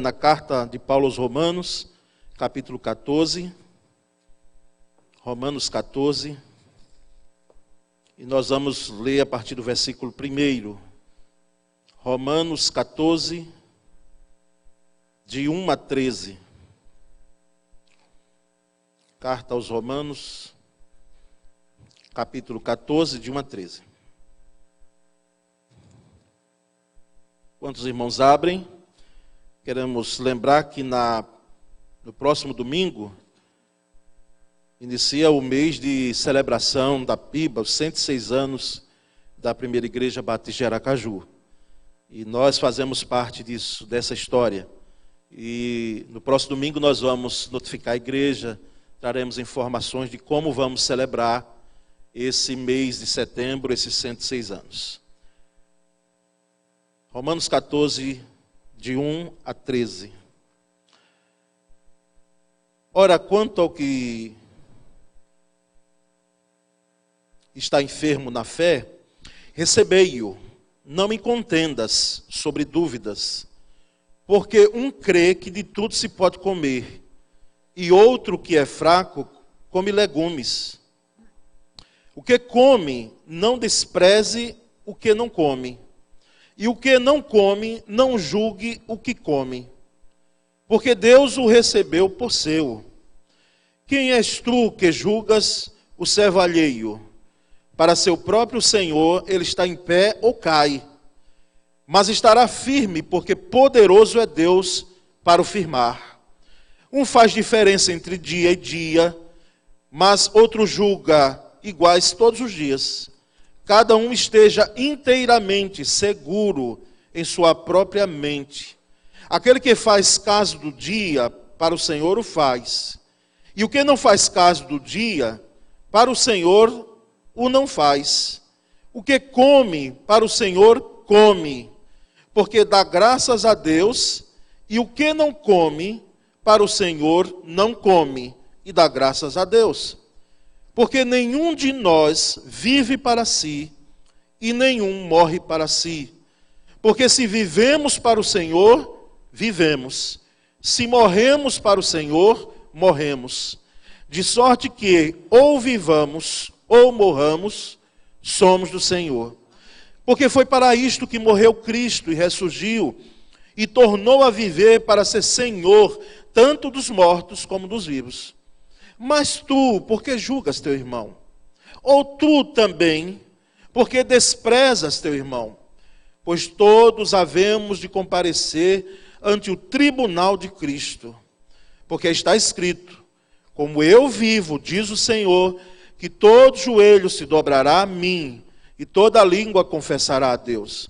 Na carta de Paulo aos Romanos, capítulo 14, Romanos 14, e nós vamos ler a partir do versículo 1. Romanos 14, de 1 a 13. Carta aos Romanos, capítulo 14, de 1 a 13. Quantos irmãos abrem? Queremos lembrar que no próximo domingo inicia o mês de celebração da PIBA, os 106 anos da primeira igreja batista de Aracaju. E nós fazemos parte dessa história. E no próximo domingo nós vamos notificar a igreja, traremos informações de como vamos celebrar esse mês de setembro, esses 106 anos. Romanos 14, de 1 a 13. Ora, quanto ao que está enfermo na fé, recebei-o, não me contendas sobre dúvidas, porque um crê que de tudo se pode comer, e outro que é fraco, come legumes. O que come, não despreze o que não come. E o que não come, não julgue o que come, porque Deus o recebeu por seu. Quem és tu que julgas o servo alheio? Para seu próprio Senhor ele está em pé ou cai, mas estará firme, porque poderoso é Deus para o firmar. Um faz diferença entre dia e dia, mas outro julga iguais todos os dias. Cada um esteja inteiramente seguro em sua própria mente. Aquele que faz caso do dia, para o Senhor o faz. E o que não faz caso do dia, para o Senhor o não faz. O que come, para o Senhor come, porque dá graças a Deus. E o que não come, para o Senhor não come, e dá graças a Deus. Porque nenhum de nós vive para si, e nenhum morre para si. Porque se vivemos para o Senhor, vivemos. Se morremos para o Senhor, morremos. De sorte que, ou vivamos, ou morramos, somos do Senhor. Porque foi para isto que morreu Cristo e ressurgiu, e tornou a viver para ser Senhor, tanto dos mortos como dos vivos. Mas tu, por que julgas teu irmão? Ou tu também, por que desprezas teu irmão? Pois todos havemos de comparecer ante o tribunal de Cristo. Porque está escrito: como eu vivo, diz o Senhor, que todo joelho se dobrará a mim, e toda língua confessará a Deus.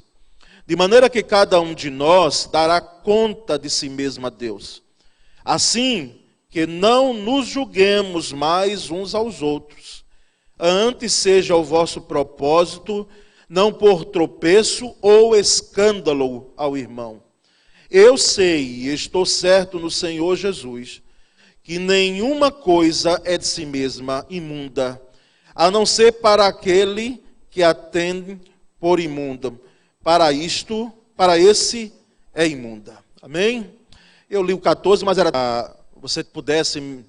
De maneira que cada um de nós dará conta de si mesmo a Deus. Assim, que não nos julguemos mais uns aos outros. Antes seja o vosso propósito não por tropeço ou escândalo ao irmão. Eu sei e estou certo no Senhor Jesus, que nenhuma coisa é de si mesma imunda, a não ser para aquele que a tem por imunda. Para esse é imunda. Amém? Eu li o 14, mas era você pudesse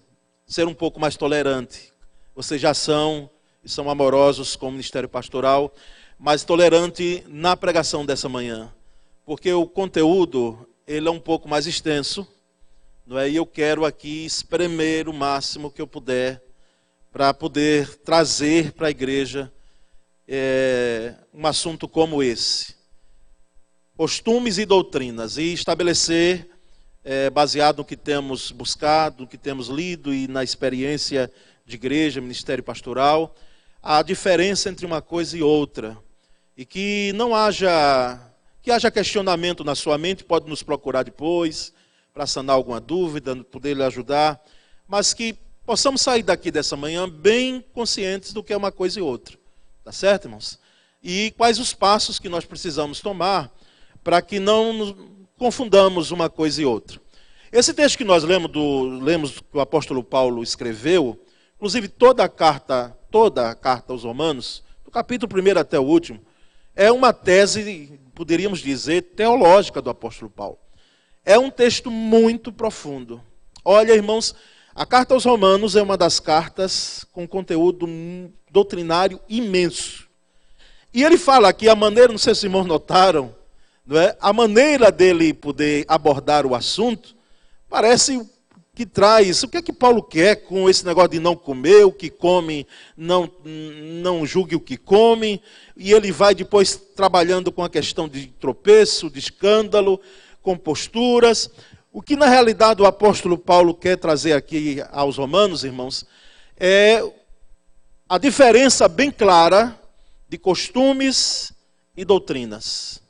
ser um pouco mais tolerante. Vocês já são amorosos com o ministério pastoral, mas tolerante na pregação dessa manhã, porque o conteúdo ele é um pouco mais extenso, não é? E eu quero aqui espremer o máximo que eu puder para poder trazer para a igreja um assunto como esse, costumes e doutrinas, e estabelecer baseado no que temos buscado, no que temos lido e na experiência de igreja, ministério pastoral, a diferença entre uma coisa e outra. E que não haja questionamento na sua mente, pode nos procurar depois, para sanar alguma dúvida, poder lhe ajudar, mas que possamos sair daqui dessa manhã bem conscientes do que é uma coisa e outra. Tá certo, irmãos? E quais os passos que nós precisamos tomar para que não confundamos uma coisa e outra. Esse texto que nós lemos que o apóstolo Paulo escreveu, inclusive toda a carta aos Romanos, do capítulo 1 até o último, é uma tese, poderíamos dizer, teológica do apóstolo Paulo. É um texto muito profundo. Olha, irmãos, a carta aos Romanos é uma das cartas com conteúdo doutrinário imenso. E ele fala aqui a maneira, não sei se os irmãos notaram, não é? A maneira dele poder abordar o assunto parece que traz, o que é que Paulo quer com esse negócio de não comer, o que come, não julgue o que come, e ele vai depois trabalhando com a questão de tropeço, de escândalo, com posturas. O que na realidade o apóstolo Paulo quer trazer aqui aos romanos, irmãos, é a diferença bem clara de costumes e doutrinas.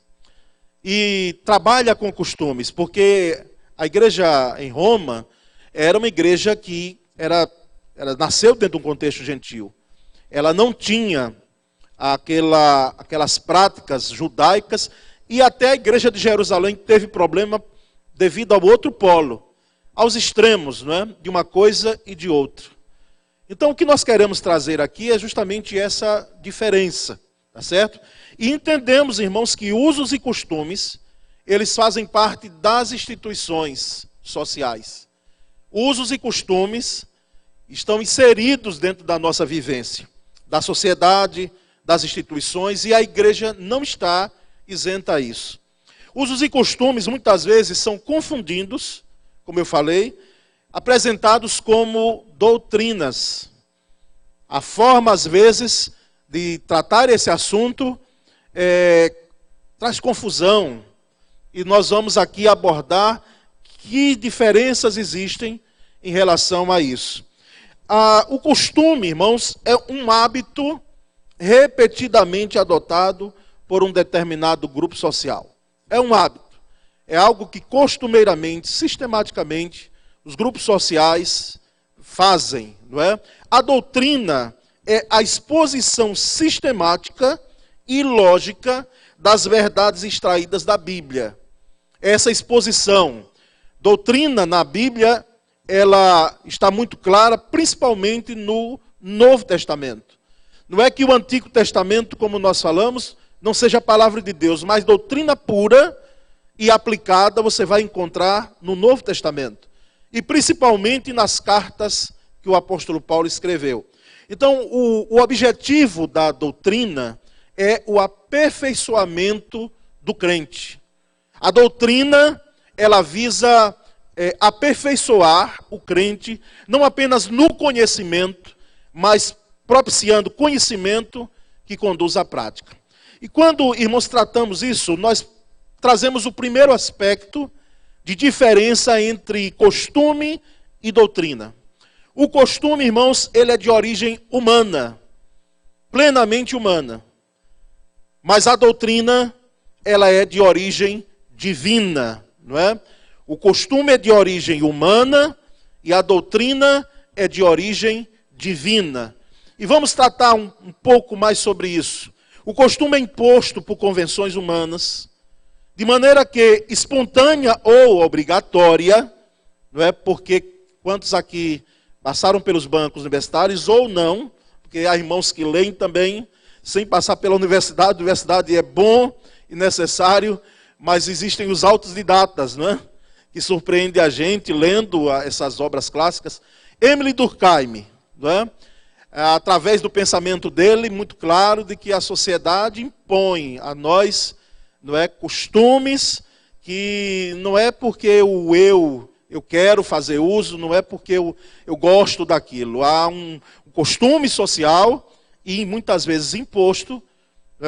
E trabalha com costumes, porque a igreja em Roma era uma igreja que nasceu dentro de um contexto gentil. Ela não tinha aquelas práticas judaicas, e até a igreja de Jerusalém teve problema devido ao outro polo, aos extremos, não é? De uma coisa e de outra. Então o que nós queremos trazer aqui é justamente essa diferença, tá certo? E entendemos, irmãos, que usos e costumes, eles fazem parte das instituições sociais. Usos e costumes estão inseridos dentro da nossa vivência, da sociedade, das instituições, e a igreja não está isenta a isso. Usos e costumes muitas vezes são confundidos, como eu falei, apresentados como doutrinas. A forma, às vezes, de tratar esse assunto traz confusão, e nós vamos aqui abordar que diferenças existem em relação a isso. O costume, irmãos, é um hábito repetidamente adotado por um determinado grupo social. É um hábito. É algo que costumeiramente, sistematicamente, os grupos sociais fazem, não é? A doutrina é a exposição sistemática e lógica das verdades extraídas da Bíblia. Essa exposição, doutrina na Bíblia, ela está muito clara, principalmente no Novo Testamento. Não é que o Antigo Testamento, como nós falamos, não seja a palavra de Deus, mas doutrina pura e aplicada você vai encontrar no Novo Testamento. E principalmente nas cartas que o apóstolo Paulo escreveu. Então, o objetivo da doutrina é o aperfeiçoamento do crente. A doutrina, ela visa aperfeiçoar o crente, não apenas no conhecimento, mas propiciando conhecimento que conduz à prática. E quando, irmãos, tratamos isso, nós trazemos o primeiro aspecto de diferença entre costume e doutrina. O costume, irmãos, ele é de origem humana, plenamente humana. Mas a doutrina, ela é de origem divina, não é? O costume é de origem humana e a doutrina é de origem divina. E vamos tratar um pouco mais sobre isso. O costume é imposto por convenções humanas, de maneira que espontânea ou obrigatória, não é? Porque quantos aqui passaram pelos bancos universitários ou não, porque há irmãos que leem também, sem passar pela universidade. A universidade é bom e necessário, mas existem os autodidatas, não é? Que surpreende a gente lendo essas obras clássicas. Émile Durkheim, não é? Através do pensamento dele, muito claro, de que a sociedade impõe a nós, não é, costumes que não é porque eu quero fazer uso, não é porque eu gosto daquilo. Há um costume social e muitas vezes imposto,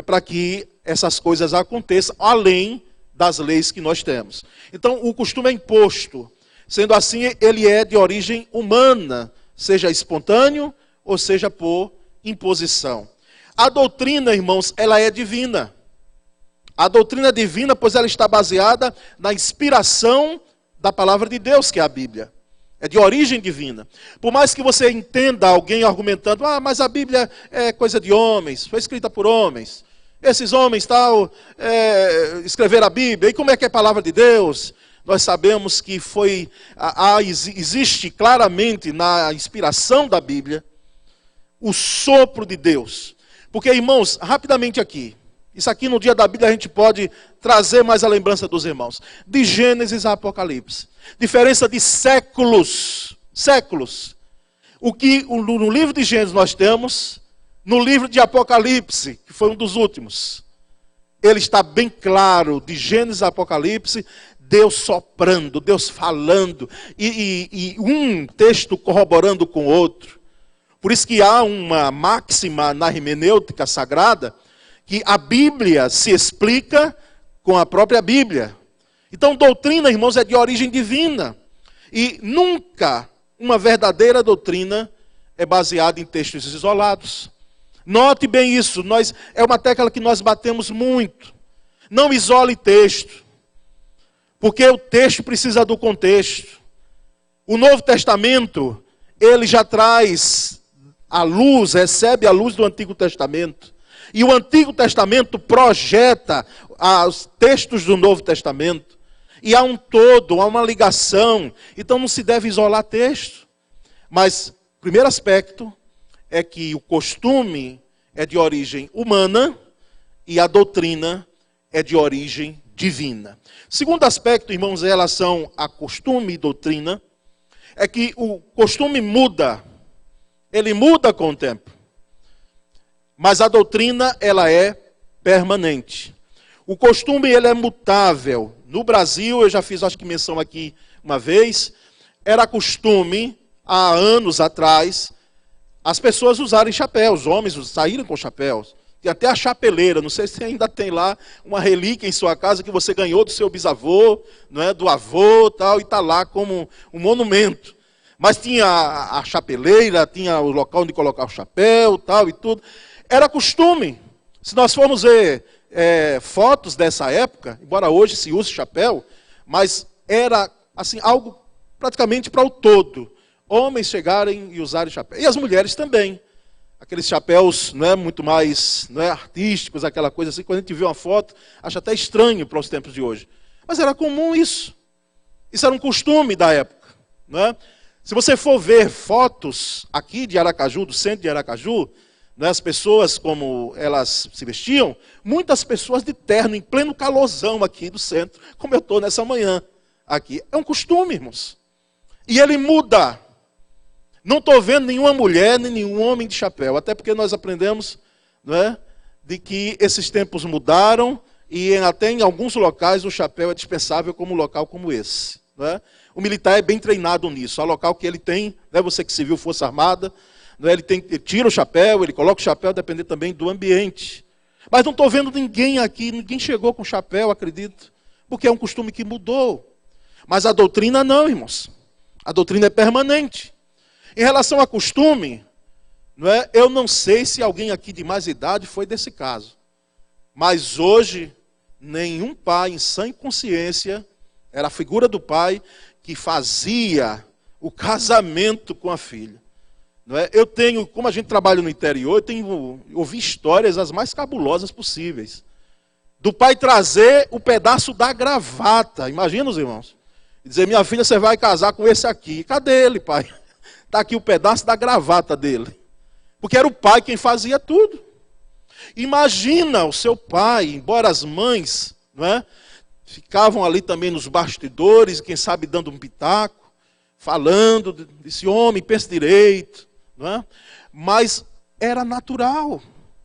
para que essas coisas aconteçam, além das leis que nós temos. Então, o costume é imposto. Sendo assim, ele é de origem humana, seja espontâneo ou seja por imposição. A doutrina, irmãos, ela é divina. A doutrina é divina, pois ela está baseada na inspiração da palavra de Deus, que é a Bíblia. É de origem divina. Por mais que você entenda alguém argumentando, mas a Bíblia é coisa de homens, foi escrita por homens. Esses homens escreveram a Bíblia, e como é que é a palavra de Deus? Nós sabemos que existe claramente na inspiração da Bíblia o sopro de Deus. Porque, irmãos, rapidamente aqui, Isso aqui no dia da Bíblia a gente pode trazer mais a lembrança dos irmãos. De Gênesis a Apocalipse. Diferença de séculos. Séculos. O que no livro de Gênesis nós temos, no livro de Apocalipse, que foi um dos últimos. Ele está bem claro, de Gênesis a Apocalipse, Deus soprando, Deus falando, e um texto corroborando com o outro. Por isso que há uma máxima na hermenêutica sagrada, que a Bíblia se explica com a própria Bíblia. Então, doutrina, irmãos, é de origem divina. E nunca uma verdadeira doutrina é baseada em textos isolados. Note bem isso, é uma tecla que nós batemos muito. Não isole texto, porque o texto precisa do contexto. O Novo Testamento, ele já traz a luz, recebe a luz do Antigo Testamento. E o Antigo Testamento projeta os textos do Novo Testamento. E há um todo, há uma ligação. Então não se deve isolar texto. Mas o primeiro aspecto é que o costume é de origem humana e a doutrina é de origem divina. Segundo aspecto, irmãos, em relação a costume e doutrina, é que o costume muda. Ele muda com o tempo. Mas a doutrina, ela é permanente. O costume, ele é mutável. No Brasil, eu já fiz, acho que menção aqui uma vez, era costume, há anos atrás, as pessoas usarem chapéus, os homens saíram com chapéus. Tem até a chapeleira, não sei se ainda tem lá uma relíquia em sua casa que você ganhou do seu bisavô, não é, do avô, tal, e está lá como um monumento. Mas tinha a chapeleira, tinha o local onde colocar o chapéu, tal e tudo. Era costume. Se nós formos ver fotos dessa época, embora hoje se use chapéu, mas era assim algo praticamente para o todo. Homens chegarem e usarem chapéu. E as mulheres também. Aqueles chapéus não é, muito mais artísticos, aquela coisa assim. Quando a gente vê uma foto, acha até estranho para os tempos de hoje. Mas era comum isso. Isso era um costume da época. Não é? Se você for ver fotos aqui de Aracaju, do centro de Aracaju, as pessoas como elas se vestiam, muitas pessoas de terno, em pleno calorzão aqui do centro, como eu estou nessa manhã aqui. É um costume, irmãos. E ele muda. Não estou vendo nenhuma mulher, nem nenhum homem de chapéu, até porque nós aprendemos, não é, de que esses tempos mudaram e até em alguns locais o chapéu é dispensável como um local como esse. Não é? O militar é bem treinado nisso. Há local que ele tem, não é você que se viu Força Armada, ele tira o chapéu, ele coloca o chapéu, depende também do ambiente. Mas não estou vendo ninguém aqui, ninguém chegou com chapéu, acredito, porque é um costume que mudou. Mas a doutrina não, irmãos. A doutrina é permanente. Em relação a costume, eu não sei se alguém aqui de mais idade foi desse caso. Mas hoje, nenhum pai em sã consciência, era a figura do pai que fazia o casamento com a filha. Eu tenho, como a gente trabalha no interior, eu ouvi histórias as mais cabulosas possíveis. Do pai trazer o pedaço da gravata. Imagina os irmãos. E dizer, minha filha, você vai casar com esse aqui. Cadê ele, pai? Está aqui o pedaço da gravata dele. Porque era o pai quem fazia tudo. Imagina o seu pai, embora as mães ficavam ali também nos bastidores, quem sabe dando um pitaco, falando desse homem, pensa direito. Mas era natural.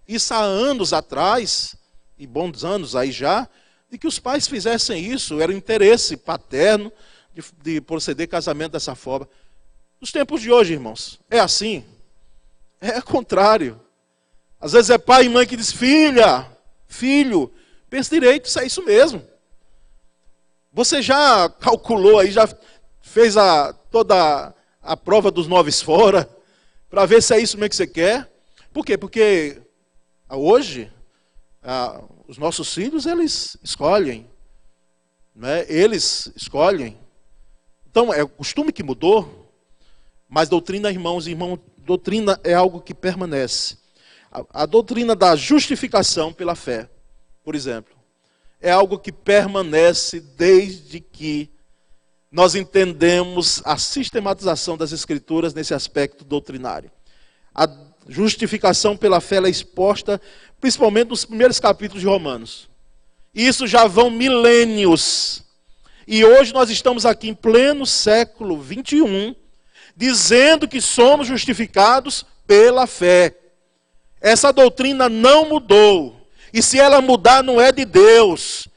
Isso há anos atrás, e bons anos aí já, de que os pais fizessem isso. Era o interesse paterno de proceder casamento dessa forma. Nos tempos de hoje, irmãos, é assim. É contrário. Às vezes é pai e mãe que diz, filha, filho, pensa direito, isso é isso mesmo. Você já calculou aí, já fez toda a prova dos 9 fora, para ver se é isso mesmo que você quer? Por quê? Porque hoje, os nossos filhos, eles escolhem. Eles escolhem. Então, é o costume que mudou. Mas doutrina, irmãos, doutrina é algo que permanece. A doutrina da justificação pela fé, por exemplo, é algo que permanece desde que nós entendemos a sistematização das Escrituras nesse aspecto doutrinário. Justificação pela fé ela é exposta principalmente nos primeiros capítulos de Romanos. Isso já vão milênios. E hoje nós estamos aqui em pleno século 21, dizendo que somos justificados pela fé. Essa doutrina não mudou. E se ela mudar, não é de Deus.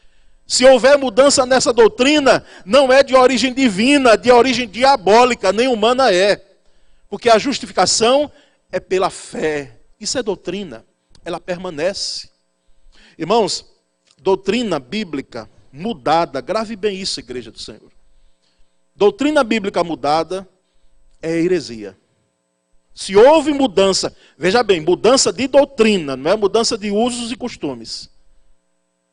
Se houver mudança nessa doutrina, não é de origem divina, de origem diabólica, nem humana é. Porque a justificação é pela fé. Isso é doutrina. Ela permanece. Irmãos, doutrina bíblica mudada, grave bem isso, igreja do Senhor. Doutrina bíblica mudada é heresia. Se houve mudança, veja bem, mudança de doutrina, não é mudança de usos e costumes.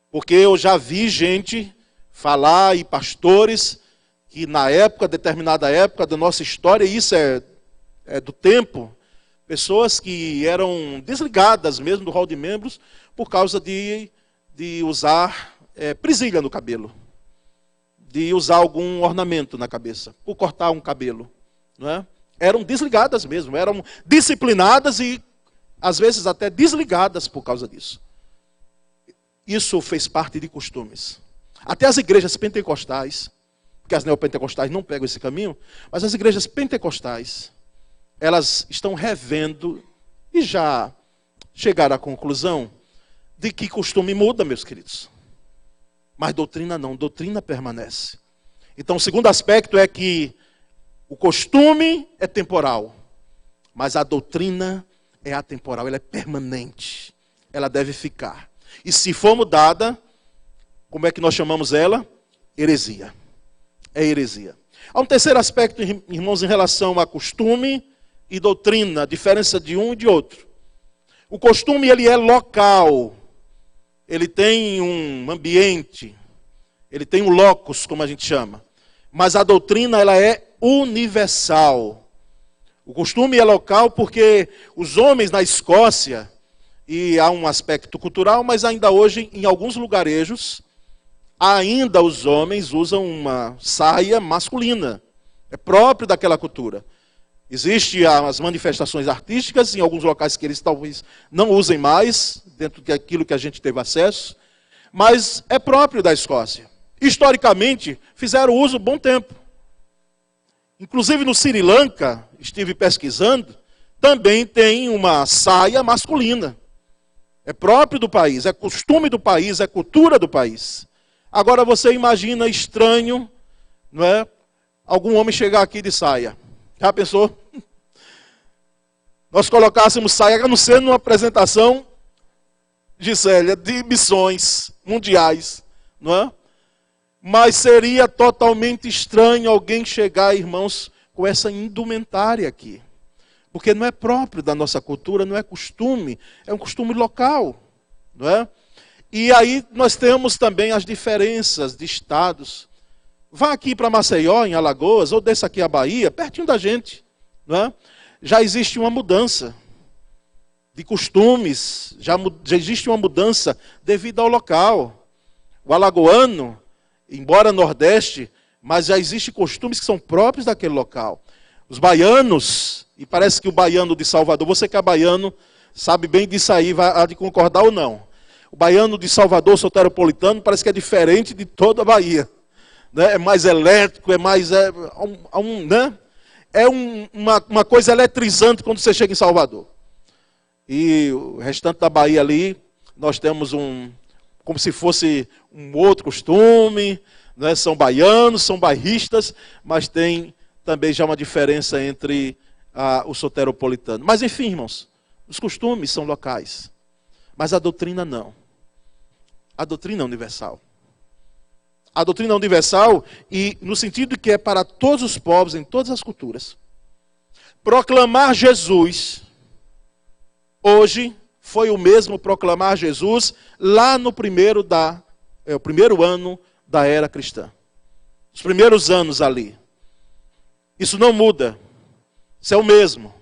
Porque eu já vi gente falar, e pastores, que na época, determinada época da nossa história, e isso é do tempo, pessoas que eram desligadas mesmo do hall de membros por causa de usar presilha no cabelo, de usar algum ornamento na cabeça, por cortar um cabelo, não é? Eram desligadas mesmo, eram disciplinadas e às vezes até desligadas por causa disso. Isso fez parte de costumes. Até as igrejas pentecostais, porque as neopentecostais não pegam esse caminho, mas as igrejas pentecostais, elas estão revendo e já chegaram à conclusão de que costume muda, meus queridos. Mas doutrina não, doutrina permanece. Então o segundo aspecto é que o costume é temporal, mas a doutrina é atemporal, ela é permanente, ela deve ficar. E se for mudada, como é que nós chamamos ela? Heresia. É heresia. Há um terceiro aspecto, irmãos, em relação a costume e doutrina, a diferença de um e de outro. O costume, ele é local, ele tem um ambiente, ele tem um locus, como a gente chama. Mas a doutrina, ela é universal. O costume é local porque os homens na Escócia, e há um aspecto cultural, mas ainda hoje, em alguns lugarejos, ainda os homens usam uma saia masculina. É próprio daquela cultura. Existem as manifestações artísticas, em alguns locais que eles talvez não usem mais, dentro daquilo que a gente teve acesso, mas é próprio da Escócia. Historicamente, fizeram uso bom tempo. Inclusive no Sri Lanka, estive pesquisando, também tem uma saia masculina. É próprio do país, é costume do país, é cultura do país. Agora você imagina estranho, não é? Algum homem chegar aqui de saia. Já pensou? Nós colocássemos saia, a não ser numa apresentação, Gisélia, de missões mundiais, não é? Mas seria totalmente estranho alguém chegar, irmãos, com essa indumentária aqui. Porque não é próprio da nossa cultura, não é costume, é um costume local, não é? E aí nós temos também as diferenças de estados. Vá aqui para Maceió, em Alagoas, ou desça aqui a Bahia, pertinho da gente, não é? Já existe uma mudança de costumes, já existe uma mudança devido ao local. O alagoano, embora nordeste, mas já existem costumes que são próprios daquele local. Os baianos, e parece que o baiano de Salvador, você que é baiano, sabe bem disso aí, vai de concordar ou não. O baiano de Salvador, soteropolitano, parece que é diferente de toda a Bahia. Né? É mais elétrico, é mais... né? É uma coisa eletrizante quando você chega em Salvador. E o restante da Bahia ali, nós temos como se fosse um outro costume, né? São baianos, são bairristas, mas tem também já uma diferença entre o soteropolitano. Mas enfim, irmãos, os costumes são locais, mas a doutrina não. A doutrina é universal. A doutrina é universal e no sentido que é para todos os povos, em todas as culturas. Proclamar Jesus hoje foi o mesmo proclamar Jesus lá no primeiro ano da era cristã. Os primeiros anos ali. Isso não muda. Isso é o mesmo.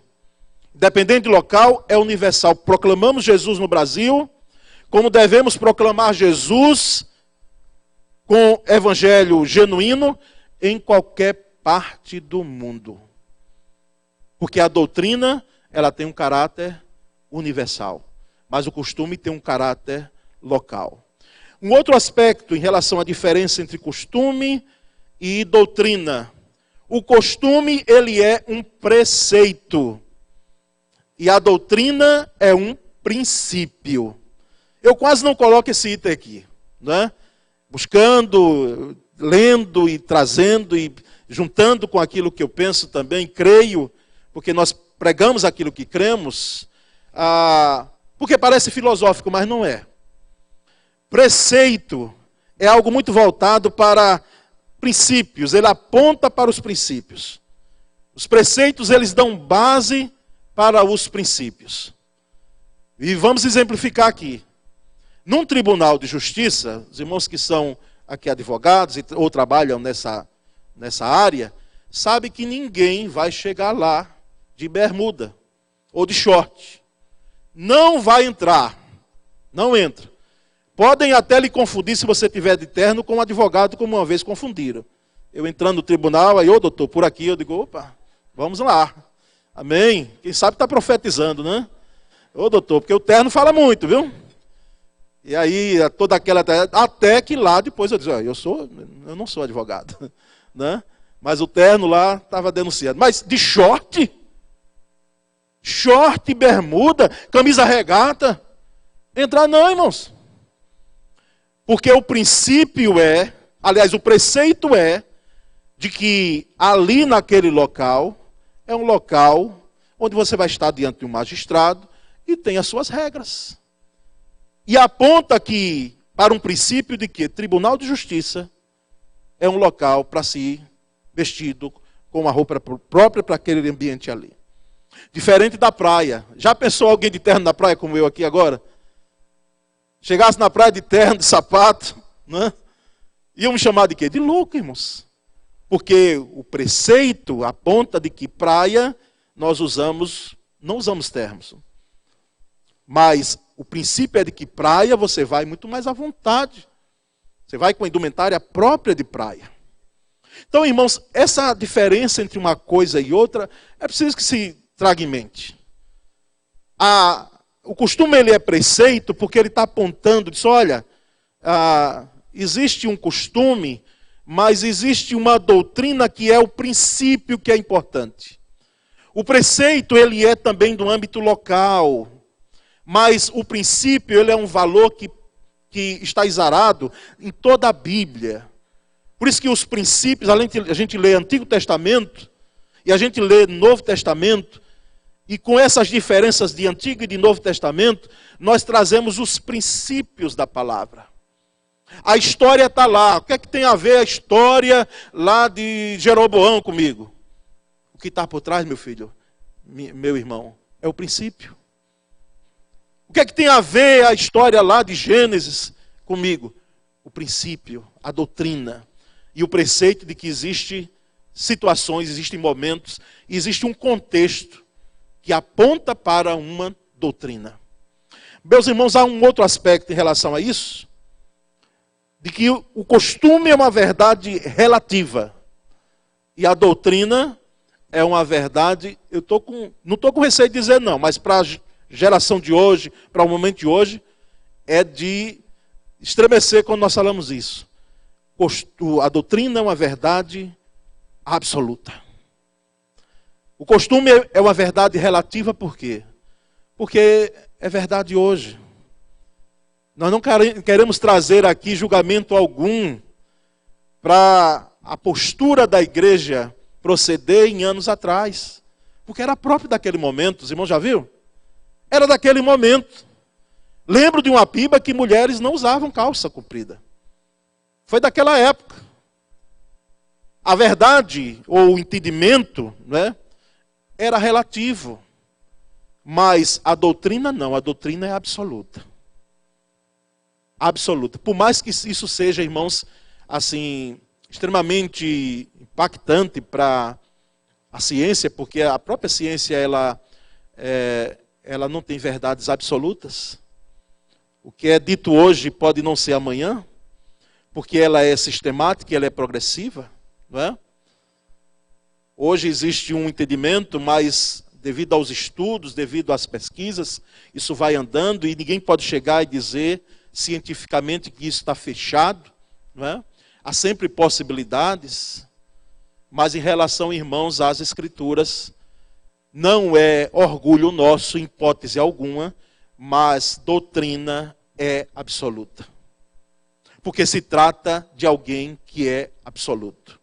Independente do local, é universal. Proclamamos Jesus no Brasil, como devemos proclamar Jesus com evangelho genuíno em qualquer parte do mundo. Porque a doutrina, ela tem um caráter universal. Mas o costume tem um caráter local. Um outro aspecto em relação à diferença entre costume e doutrina. O costume, ele é um preceito. E a doutrina é um princípio. Eu quase não coloco esse item aqui, né? Buscando, lendo e trazendo e juntando com aquilo que eu penso também, creio, porque nós pregamos aquilo que cremos, porque parece filosófico, mas não é. Preceito é algo muito voltado para princípios, ele aponta para os princípios. Os preceitos, eles dão base para os princípios. E vamos exemplificar aqui. Num tribunal de justiça, os irmãos que são aqui advogados ou trabalham nessa área, sabem que ninguém vai chegar lá de bermuda ou de short. Não vai entrar. Não entra. Podem até lhe confundir se você tiver de terno com um advogado, como uma vez confundiram. Eu entrando no tribunal, aí, doutor, por aqui, eu digo, opa, vamos lá. Amém? Quem sabe está profetizando, né? Doutor, porque o terno fala muito, viu? E aí, toda aquela... Até que lá, depois eu disse, eu não sou advogado, né? Mas o terno lá estava denunciando. Mas de short? Short, bermuda, camisa regata? Entrar não, irmãos. Porque o princípio o preceito é de que ali naquele local é um local onde você vai estar diante de um magistrado e tem as suas regras. E aponta aqui para um princípio de que Tribunal de Justiça é um local para se vestido com uma roupa própria para aquele ambiente ali. Diferente da praia. Já pensou alguém de terno na praia como eu aqui agora? Chegasse na praia de terno, de sapato, né? Iam me chamar de quê? De louco, irmãos. Porque o preceito aponta de que praia nós não usamos ternos. Mas o princípio é de que praia você vai muito mais à vontade. Você vai com a indumentária própria de praia. Então, irmãos, essa diferença entre uma coisa e outra é preciso que se traga em mente. O costume ele é preceito porque ele está apontando, diz, olha, existe um costume, mas existe uma doutrina que é o princípio que é importante. O preceito ele é também do âmbito local, mas o princípio ele é um valor que está exarado em toda a Bíblia. Por isso que os princípios, além de a gente ler Antigo Testamento e a gente lê Novo Testamento, e com essas diferenças de Antigo e de Novo Testamento, nós trazemos os princípios da palavra. A história está lá. O que é que tem a ver a história lá de Jeroboão comigo? O que está por trás, meu filho, meu irmão, é o princípio. O que é que tem a ver a história lá de Gênesis comigo? O princípio, a doutrina e o preceito de que existem situações, existem momentos, existe um contexto que aponta para uma doutrina. Meus irmãos, há um outro aspecto em relação a isso, de que o costume é uma verdade relativa e a doutrina é uma verdade, não estou com receio de dizer não, mas para a geração de hoje, para o momento de hoje, é de estremecer quando nós falamos isso. A doutrina é uma verdade absoluta. O costume é uma verdade relativa por quê? Porque é verdade hoje. Nós não queremos trazer aqui julgamento algum para a postura da igreja proceder em anos atrás. Porque era próprio daquele momento, os irmãos já viram? Era daquele momento. Lembro de uma piba que mulheres não usavam calça comprida. Foi daquela época. A verdade, ou o entendimento, né, era relativo. Mas a doutrina não, a doutrina é absoluta. Absoluta. Por mais que isso seja, irmãos, assim, extremamente impactante para a ciência, porque a própria ciência, ela não tem verdades absolutas. O que é dito hoje pode não ser amanhã, porque ela é sistemática, ela é progressiva, não é? Hoje existe um entendimento, mas devido aos estudos, devido às pesquisas, isso vai andando e ninguém pode chegar e dizer cientificamente que isso está fechado, não é? Há sempre possibilidades, mas em relação, irmãos, às Escrituras, não é orgulho nosso, em hipótese alguma, mas doutrina é absoluta. Porque se trata de alguém que é absoluto,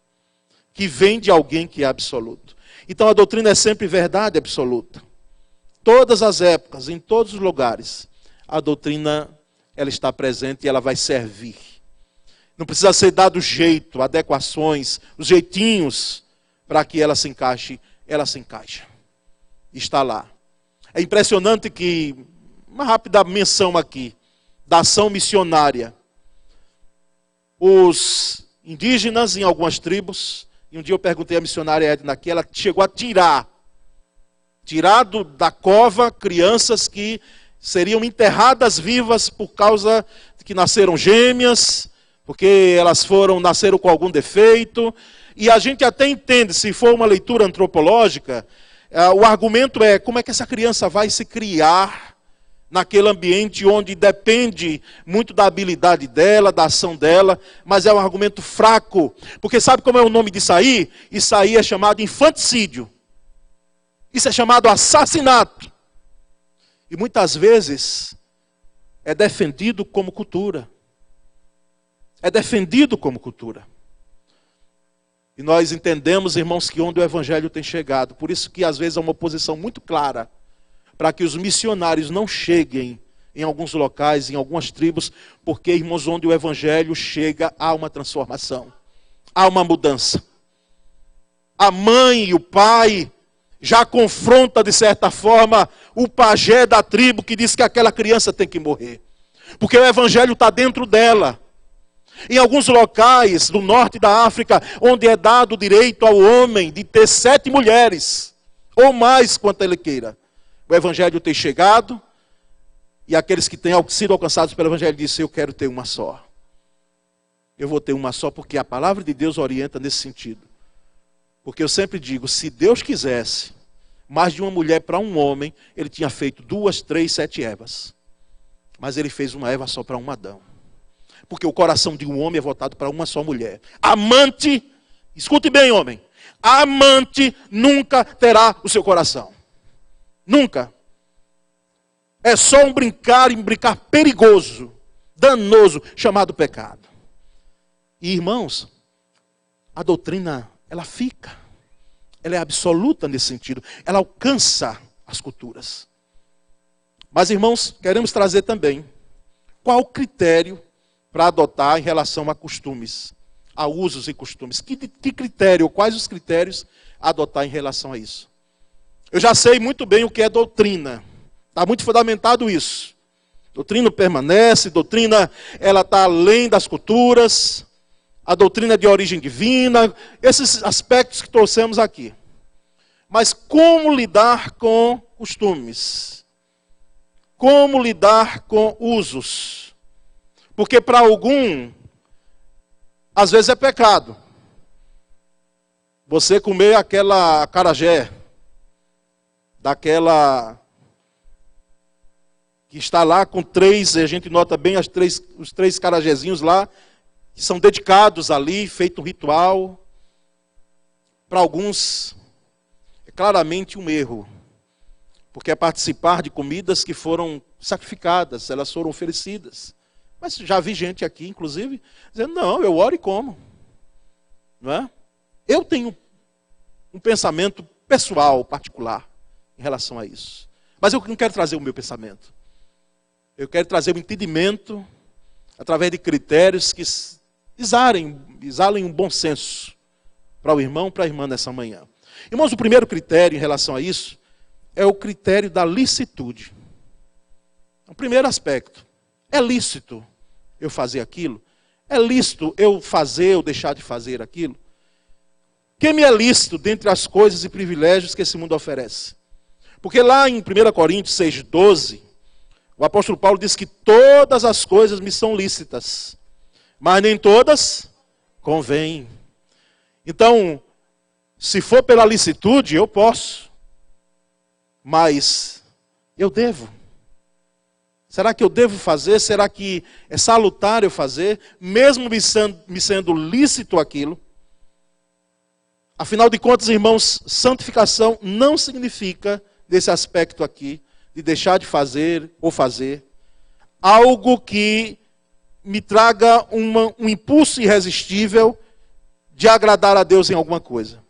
que vem de alguém que é absoluto. Então a doutrina é sempre verdade absoluta. Todas as épocas, em todos os lugares, a doutrina ela está presente e ela vai servir. Não precisa ser dado jeito, adequações, os jeitinhos para que ela se encaixe. Ela se encaixa. Está lá. É impressionante que, uma rápida menção aqui, da ação missionária. Os indígenas em algumas tribos, e um dia eu perguntei à missionária Edna aqui, ela chegou a tirar da cova crianças que seriam enterradas vivas por causa de que nasceram gêmeas, porque elas nasceram com algum defeito. E a gente até entende, se for uma leitura antropológica, o argumento é como é que essa criança vai se criar naquele ambiente onde depende muito da habilidade dela, da ação dela, mas é um argumento fraco. Porque sabe como é o nome disso aí? Isso aí é chamado infanticídio. Isso é chamado assassinato. E muitas vezes é defendido como cultura. É defendido como cultura. E nós entendemos, irmãos, que onde o evangelho tem chegado, por isso que às vezes há uma oposição muito clara para que os missionários não cheguem em alguns locais, em algumas tribos, porque, irmãos, onde o evangelho chega, há uma transformação, há uma mudança. A mãe e o pai já confronta, de certa forma, o pajé da tribo que diz que aquela criança tem que morrer. Porque o evangelho está dentro dela. Em alguns locais do norte da África, onde é dado o direito ao homem de ter 7 mulheres, ou mais quanto ele queira. O evangelho tem chegado, e aqueles que têm sido alcançados pelo evangelho dizem, eu quero ter uma só. Eu vou ter uma só, porque a palavra de Deus orienta nesse sentido. Porque eu sempre digo, se Deus quisesse mais de uma mulher para um homem, ele tinha feito 2, 3, 7 Evas. Mas ele fez uma Eva só para um Adão. Porque o coração de um homem é voltado para uma só mulher. Amante, escute bem, homem. Amante nunca terá o seu coração. Nunca. É só um brincar perigoso, danoso, chamado pecado. E irmãos, a doutrina, ela fica. Ela é absoluta nesse sentido. Ela alcança as culturas. Mas irmãos, queremos trazer também qual o critério para adotar em relação a costumes, a usos e costumes. Que critério, quais os critérios a adotar em relação a isso? Eu já sei muito bem o que é doutrina. Está muito fundamentado isso. Doutrina permanece, doutrina ela está além das culturas, a doutrina é de origem divina, esses aspectos que trouxemos aqui. Mas como lidar com costumes? Como lidar com usos? Porque para algum, às vezes é pecado. Você comer aquela acarajé, daquela que está lá com 3, a gente nota bem os 3 carajézinhos lá, que são dedicados ali, feito um ritual. Para alguns, é claramente um erro. Porque é participar de comidas que foram sacrificadas, elas foram oferecidas. Mas já vi gente aqui, inclusive, dizendo, não, eu oro e como. Não é? Eu tenho um pensamento pessoal, particular, em relação a isso. Mas eu não quero trazer o meu pensamento. Eu quero trazer o entendimento, através de critérios que exalem um bom senso para o irmão, para a irmã nessa manhã. Irmãos, o primeiro critério em relação a isso é o critério da licitude. O primeiro aspecto. É lícito eu fazer aquilo? É lícito eu fazer ou deixar de fazer aquilo? Que me é lícito dentre as coisas e privilégios que esse mundo oferece? Porque lá em 1 Coríntios 6,12, o apóstolo Paulo diz que todas as coisas me são lícitas, mas nem todas convêm. Então, se for pela licitude, eu posso. Mas eu devo. Será que eu devo fazer? Será que é salutar eu fazer? Mesmo me sendo lícito aquilo? Afinal de contas, irmãos, santificação não significa, desse aspecto aqui, de deixar de fazer ou fazer, algo que me traga um impulso irresistível de agradar a Deus em alguma coisa.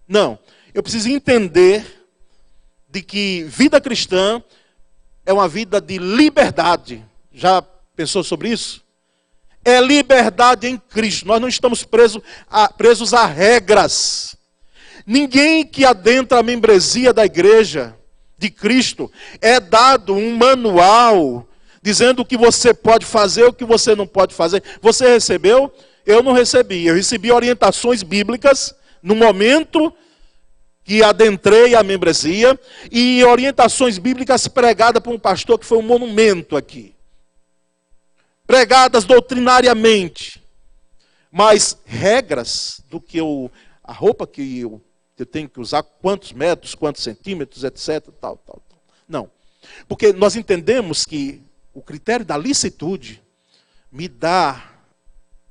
Não, eu preciso entender de que vida cristã é uma vida de liberdade. Já pensou sobre isso? É liberdade em Cristo. Nós não estamos presos a regras. Ninguém que adentra a membresia da igreja de Cristo é dado um manual dizendo o que você pode fazer, o que você não pode fazer. Você recebeu? Eu não recebi. Eu recebi orientações bíblicas no momento que adentrei a membresia e orientações bíblicas pregadas por um pastor que foi um monumento aqui. Pregadas doutrinariamente. Mas regras do que a roupa que eu tenho que usar, quantos metros, quantos centímetros, etc. Tal. Não. Porque nós entendemos que o critério da licitude me dá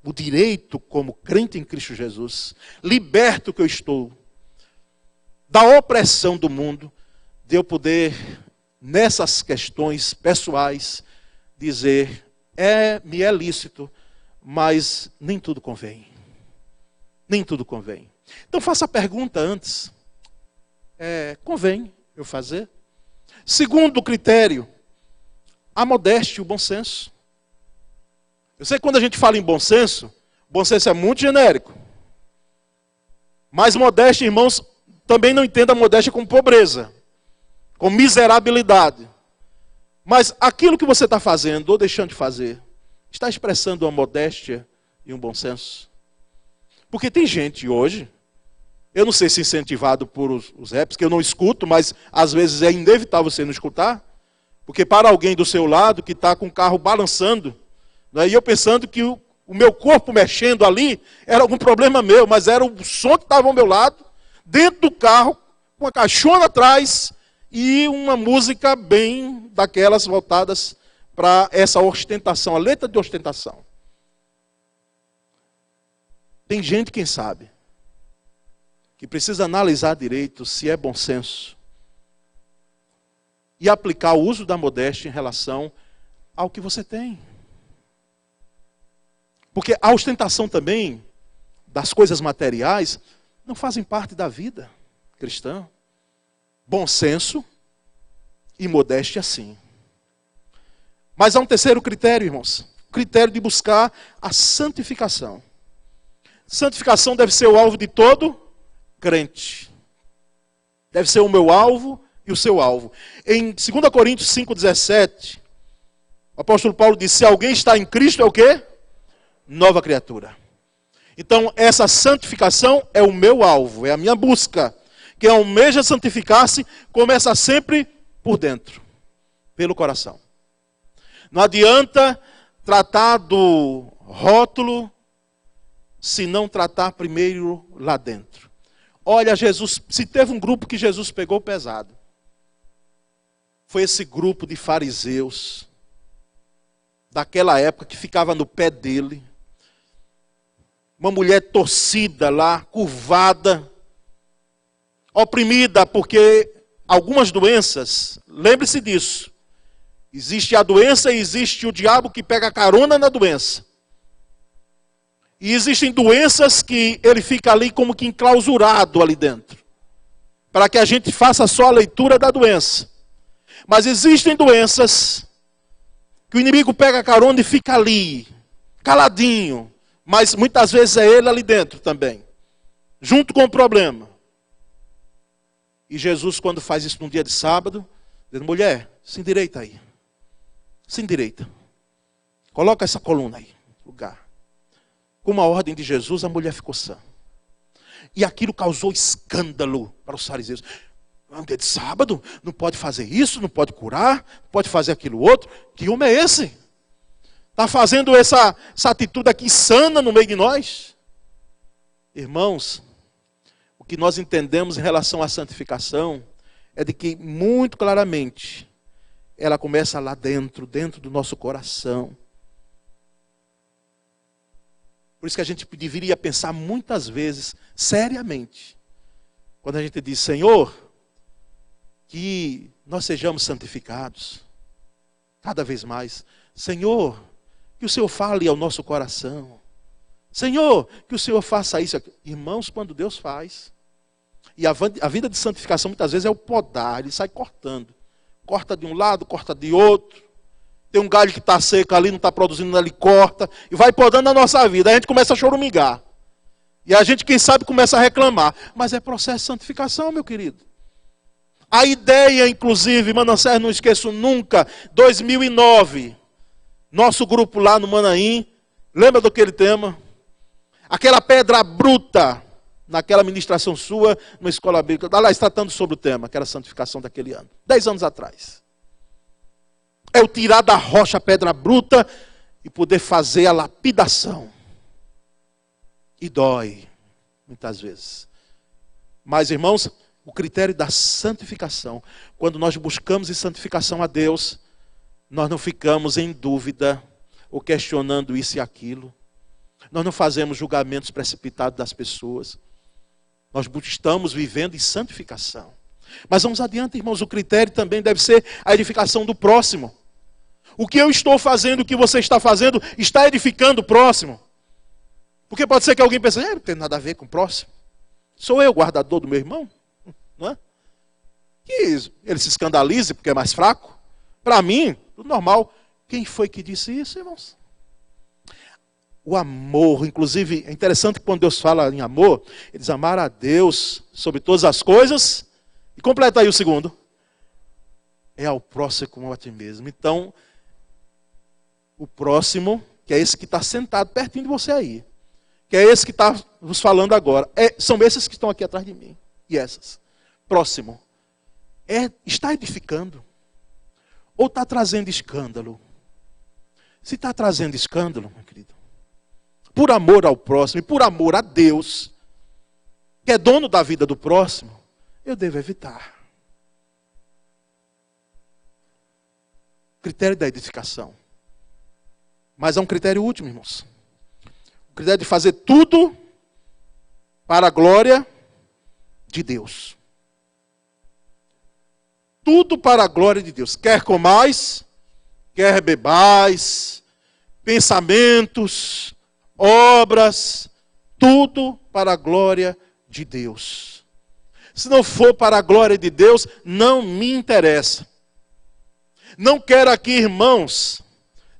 o direito, como crente em Cristo Jesus, liberto que eu estou da opressão do mundo, de eu poder, nessas questões pessoais, dizer, me é lícito, mas nem tudo convém. Nem tudo convém. Então faça a pergunta antes. Convém eu fazer? Segundo critério, a modéstia e o bom senso. Eu sei que quando a gente fala em bom senso é muito genérico. Mas modéstia, irmãos, também não entenda a modéstia como pobreza, como miserabilidade. Mas aquilo que você está fazendo ou deixando de fazer, está expressando uma modéstia e um bom senso? Porque tem gente hoje, eu não sei se incentivado por os raps, que eu não escuto, mas às vezes é inevitável você não escutar, porque para alguém do seu lado que está com o carro balançando, né, e eu pensando que o meu corpo mexendo ali era algum problema meu, mas era o som que estava ao meu lado, dentro do carro, com a caixona atrás e uma música bem daquelas voltadas para essa ostentação, a letra de ostentação. Tem gente, quem sabe, que precisa analisar direito se é bom senso e aplicar o uso da modéstia em relação ao que você tem. Porque a ostentação também das coisas materiais não fazem parte da vida cristã. Bom senso e modéstia sim. Mas há um terceiro critério, irmãos. O critério de buscar a santificação. Santificação deve ser o alvo de todo crente. Deve ser o meu alvo e o seu alvo. Em 2 Coríntios 5,17, o apóstolo Paulo diz, se alguém está em Cristo, é o quê? Nova criatura. Então, essa santificação é o meu alvo, é a minha busca. Quem almeja santificar-se, começa sempre por dentro, pelo coração. Não adianta tratar do rótulo, se não tratar primeiro lá dentro. Olha, Jesus, se teve um grupo que Jesus pegou pesado, foi esse grupo de fariseus, daquela época, que ficava no pé dele. Uma mulher torcida lá, curvada, oprimida, porque algumas doenças, lembre-se disso, existe a doença e existe o diabo que pega carona na doença. E existem doenças que ele fica ali como que enclausurado ali dentro, para que a gente faça só a leitura da doença. Mas existem doenças que o inimigo pega carona e fica ali, caladinho, mas muitas vezes é ele ali dentro também, junto com o problema. E Jesus, quando faz isso num dia de sábado, diz, mulher, se endireita aí. Se endireita. Coloca essa coluna aí, no lugar. Com uma ordem de Jesus, a mulher ficou sã. E aquilo causou escândalo para os fariseus. É um dia de sábado, não pode fazer isso, não pode curar, não pode fazer aquilo outro. Que homem é esse? Está fazendo essa atitude aqui sana no meio de nós? Irmãos, o que nós entendemos em relação à santificação é de que, muito claramente, ela começa lá dentro do nosso coração. Por isso que a gente deveria pensar muitas vezes, seriamente, quando a gente diz, Senhor, que nós sejamos santificados, cada vez mais. Senhor, que o Senhor fale ao nosso coração. Senhor, que o Senhor faça isso. Irmãos, quando Deus faz. E a vida de santificação muitas vezes é o podar, ele sai cortando. Corta de um lado, corta de outro. Tem um galho que está seco ali, não está produzindo nada, ele corta. E vai podando a nossa vida. Aí a gente começa a chorumigar. E a gente, quem sabe, começa a reclamar. Mas é processo de santificação, meu querido. A ideia, inclusive, Manassés, não esqueço nunca, 2009, nosso grupo lá no Manaim, lembra daquele tema? Aquela pedra bruta, naquela ministração sua, numa escola bíblica, lá tratando sobre o tema, que era a santificação daquele ano, 10 anos atrás. É o tirar da rocha a pedra bruta e poder fazer a lapidação. E dói, muitas vezes. Mas, irmãos, o critério da santificação, quando nós buscamos em santificação a Deus, nós não ficamos em dúvida ou questionando isso e aquilo. Nós não fazemos julgamentos precipitados das pessoas. Nós estamos vivendo em santificação. Mas vamos adiante, irmãos, o critério também deve ser a edificação do próximo. O que eu estou fazendo, o que você está fazendo, está edificando o próximo. Porque pode ser que alguém pense, não tem nada a ver com o próximo. Sou eu o guardador do meu irmão? Não é? Que ele se escandalize porque é mais fraco. Para mim, tudo normal. Quem foi que disse isso, irmãos? O amor, inclusive, é interessante que quando Deus fala em amor, ele diz amar a Deus sobre todas as coisas. E completa aí o segundo. É ao próximo como a ti mesmo. Então, o próximo, que é esse que está sentado pertinho de você aí, que é esse que está nos falando agora, são esses que estão aqui atrás de mim. E essas. Próximo. Está edificando? Ou está trazendo escândalo? Se está trazendo escândalo, meu querido, por amor ao próximo e por amor a Deus, que é dono da vida do próximo, eu devo evitar. Critério da edificação. Mas há um critério último, irmãos. O critério de fazer tudo para a glória de Deus. Tudo para a glória de Deus. Quer comais, quer bebais, pensamentos, obras, tudo para a glória de Deus. Se não for para a glória de Deus, não me interessa. Não quero aqui, irmãos,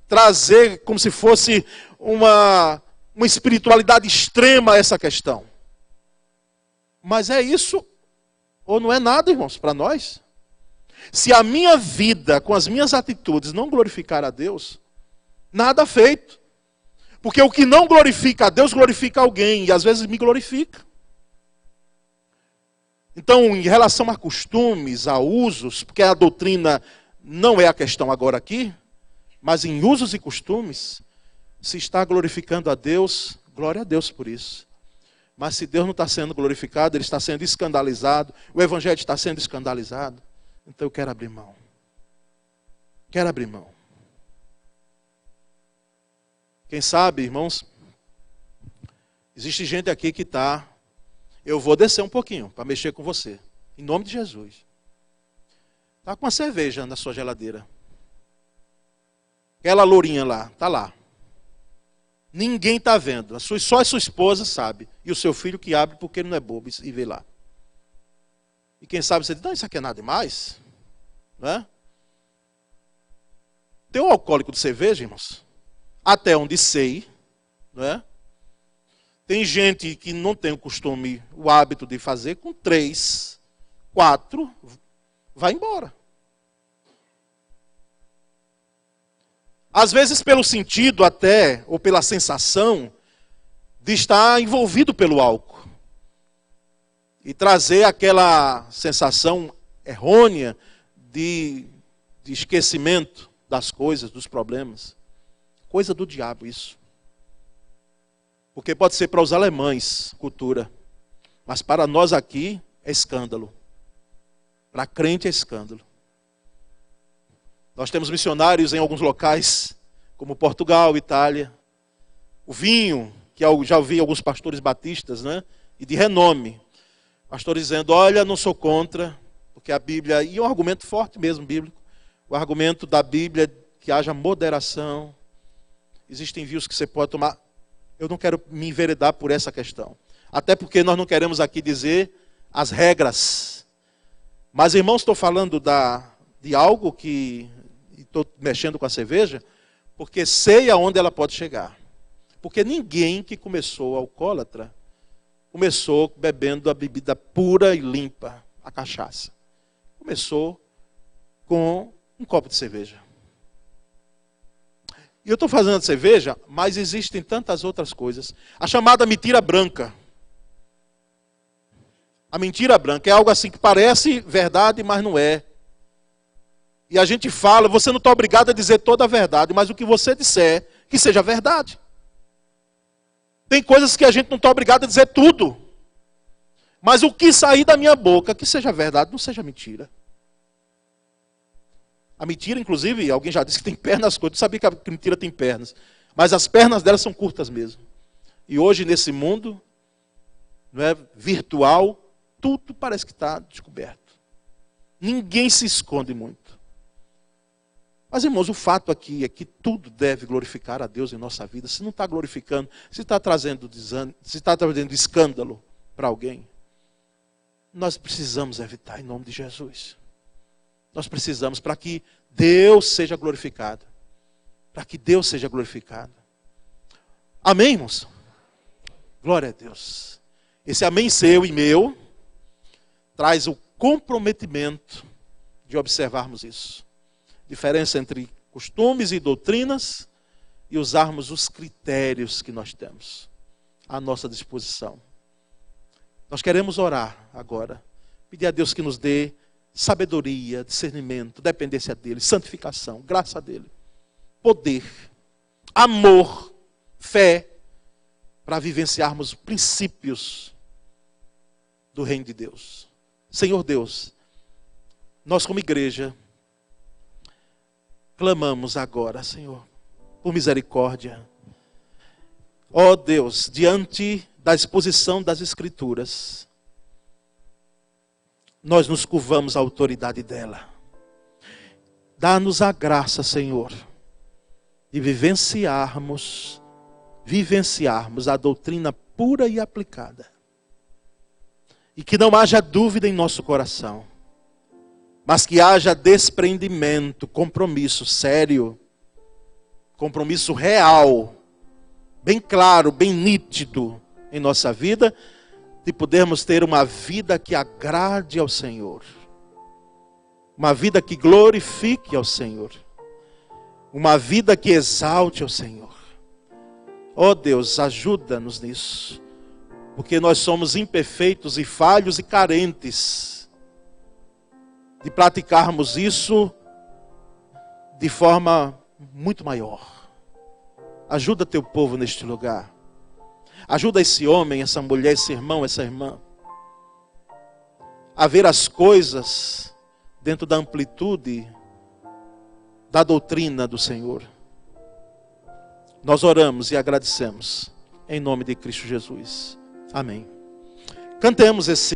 trazer como se fosse uma espiritualidade extrema a essa questão. Mas é isso, ou não é nada, irmãos, para nós. Se a minha vida, com as minhas atitudes, não glorificar a Deus, nada feito. Porque o que não glorifica a Deus, glorifica alguém, e às vezes me glorifica. Então, em relação a costumes, a usos, porque a doutrina não é a questão agora aqui, mas em usos e costumes, se está glorificando a Deus, glória a Deus por isso. Mas se Deus não está sendo glorificado, ele está sendo escandalizado, o evangelho está sendo escandalizado, então eu quero abrir mão. Quero abrir mão. Quem sabe, irmãos, existe gente aqui que está, eu vou descer um pouquinho para mexer com você, em nome de Jesus. Está com uma cerveja na sua geladeira. Aquela lourinha lá, está lá. Ninguém está vendo, só a sua esposa sabe. E o seu filho que abre porque ele não é bobo e vê lá. E quem sabe você diz, não, isso aqui é nada demais. Não é? Tem um alcoólico de cerveja, irmãos, até onde sei, não é? Tem gente que não tem o costume, o hábito de fazer, com 3, 4, vai embora. Às vezes pelo sentido até, ou pela sensação, de estar envolvido pelo álcool. E trazer aquela sensação errônea de esquecimento das coisas, dos problemas. Coisa do diabo isso. Porque pode ser para os alemães, cultura. Mas para nós aqui é escândalo. Para crente é escândalo. Nós temos missionários em alguns locais, como Portugal, Itália. O vinho, que eu já ouvi alguns pastores batistas, né? E de renome. Pastores dizendo, olha, não sou contra, porque a Bíblia, e é um argumento forte mesmo, bíblico. O argumento da Bíblia é que haja moderação. Existem vinhos que você pode tomar. Eu não quero me enveredar por essa questão. Até porque nós não queremos aqui dizer as regras. Mas, irmãos, estou falando de algo que... Estou mexendo com a cerveja, porque sei aonde ela pode chegar. Porque ninguém que começou alcoólatra, começou bebendo a bebida pura e limpa, a cachaça. Começou com um copo de cerveja. E eu estou fazendo cerveja, mas existem tantas outras coisas. A chamada mentira branca. A mentira branca é algo assim que parece verdade, mas não é. E a gente fala, você não está obrigado a dizer toda a verdade, mas o que você disser, que seja verdade. Tem coisas que a gente não está obrigado a dizer tudo. Mas o que sair da minha boca, que seja verdade, não seja mentira. A mentira, inclusive, alguém já disse que tem pernas curtas. Eu sabia que a mentira tem pernas. Mas as pernas delas são curtas mesmo. E hoje, nesse mundo, não é, virtual, tudo parece que está descoberto. Ninguém se esconde muito. Mas, irmãos, o fato aqui é que tudo deve glorificar a Deus em nossa vida. Se não está glorificando, se está trazendo desânimo, se está trazendo escândalo para alguém, nós precisamos evitar em nome de Jesus. Nós precisamos para que Deus seja glorificado. Para que Deus seja glorificado. Amém, irmãos? Glória a Deus. Esse amém seu e meu traz o comprometimento de observarmos isso. Diferença entre costumes e doutrinas e usarmos os critérios que nós temos à nossa disposição. Nós queremos orar agora. Pedir a Deus que nos dê sabedoria, discernimento, dependência dele, santificação, graça dele, poder, amor, fé, para vivenciarmos princípios do reino de Deus. Senhor Deus, nós como igreja, clamamos agora, Senhor, por misericórdia. Ó Deus, diante da exposição das Escrituras, nós nos curvamos à autoridade dela. Dá-nos a graça, Senhor, de vivenciarmos a doutrina pura e aplicada. E que não haja dúvida em nosso coração, mas que haja desprendimento, compromisso sério, compromisso real, bem claro, bem nítido em nossa vida, de podermos ter uma vida que agrade ao Senhor. Uma vida que glorifique ao Senhor. Uma vida que exalte ao Senhor. Ó Deus, ajuda-nos nisso. Porque nós somos imperfeitos e falhos e carentes de praticarmos isso de forma muito maior. Ajuda teu povo neste lugar. Ajuda esse homem, essa mulher, esse irmão, essa irmã a ver as coisas dentro da amplitude da doutrina do Senhor. Nós oramos e agradecemos em nome de Cristo Jesus. Amém. Cantemos esse